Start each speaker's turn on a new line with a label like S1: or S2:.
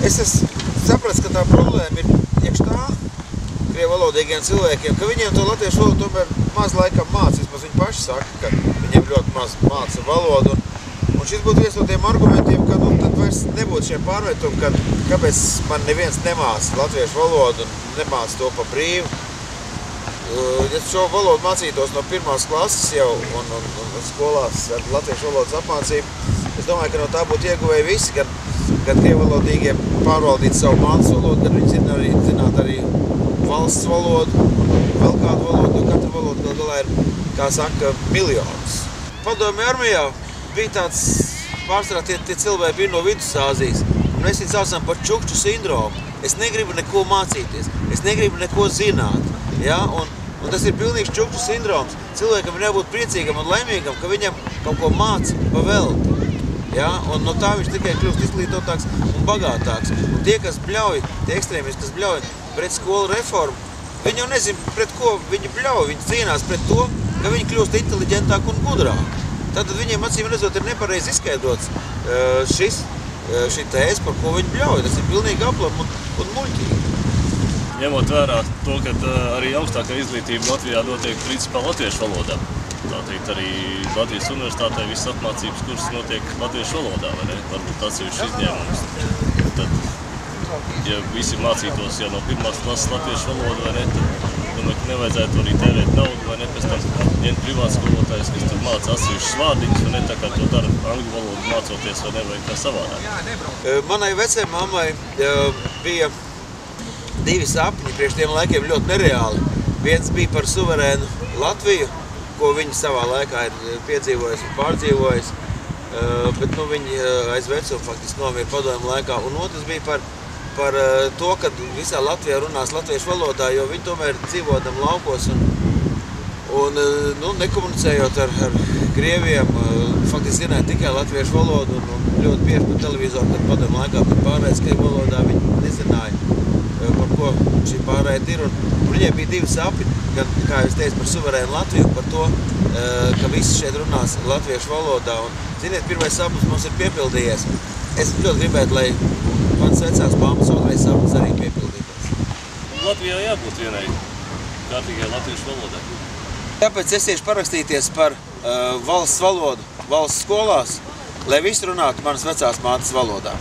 S1: Es sapratu, ka tā problēma ir iekš tā krievu valodīgiem cilvēkiem, ka viņiem to latviešu valodu tomēr maz laikam māca. Vismaz viņi paši saka, ka viņiem ļoti maz māca valodu. Un šis būtu viens no tiem argumentiem, ka tad vairs nebūtu šiem pārmetumi, kāpēc man neviens nemāca latviešu valodu un nemāca to pa brīvu. Ja šo valodu mācītos no 1. klases jau un skolās ar latviešu valodas apmācību, es domāju, ka no tā būtu ieguvēji visi, gan krievalodīgie pārvaldīt savu mātes valodu, gan viņi zināt arī valsts valodu, vēl kādu valodu, jo katra valoda gal galā ir, kā saka, miljonus. Padomju armijā bija tāds pārsvarā tie cilvēki bija no Vidusāzijas, un mēs viņu saucam par čukču sindromu. Es negribu neko mācīties, es negribu neko zināt, ja? Un tas ir pilnīgs čukču sindroms. Cilvēkam ir jābūt priecīgam un laimīgam, ka viņam kaut ko māca pa velti. Ja? Un no tā viņš tikai kļūst izglītotāks un bagātāks. Un tie, kas bļauj, tie ekstrēmisti, kas bļauj pret skolu reformu, viņi jau nezin, pret ko viņi bļauj. Viņi cīnās pret to, ka viņi kļūst inteliģentāk un gudrāk. Tātad viņiem acīm redzot ir nepareizi izskaidrots šī tēze, par ko viņi bļauj. Tas ir pilnīgi aplam un muļķīgi.
S2: Ņemot vērā to, ka arī augstākā izglītība Latvijā notiek principā latviešu valodā. Tā teikt, arī Latvijas universitātē visas apmācības kursus notiek latviešu valodā, vai ne? Varbūt atsevišķi izņēmums. Tad, ja visi mācītos jau no 1. klases latviešu valodu, vai ne, tad domāju, ka nevajadzētu arī tērēt naudu, vai ne, pēc tam ņemt privāts skolotājs, kas tur māca atsevišķus vārdiņus, vai ne, tā kā to dara angļu valodu mācoties, vai ne, vai kā savādāk.
S1: Manai vecēmammai bija 2 sapņi, priekš tiem laikiem ļoti nereāli. Viens bija par suverēnu Latviju, ko viņi savā laikā ir piedzīvojusi un pārdzīvojusi, bet viņi aiz vecumu faktiski nomira padomju laikā. Un otrs bija par to, ka visā Latvijā runās latviešu valodā, jo viņi tomēr dzīvodam laukos un nekomunicējot ar krieviem, faktiski zināja tikai latviešu valodu un ļoti bieži par televizoru, kad padomju laikā pārējais krievu valodā viņi nezināja, par ko šī pārēja ir. Un viņiem bija 2 sapņi, gan, kā jūs teicat, par suverēnu Latviju, par to, ka visi šeit runās latviešu valodā. Un, ziniet, pirmais sapnis mums ir piepildījies. Es ļoti gribētu, lai mans vecās mammas otrais sapnis arī piepildītos.
S2: Latvijā jābūt vienai kārtīgai latviešu valodai.
S1: Tāpēc es tieši parakstīties par valsts valodu, valsts skolās, lai visi runātu manas vecās mātes valodā.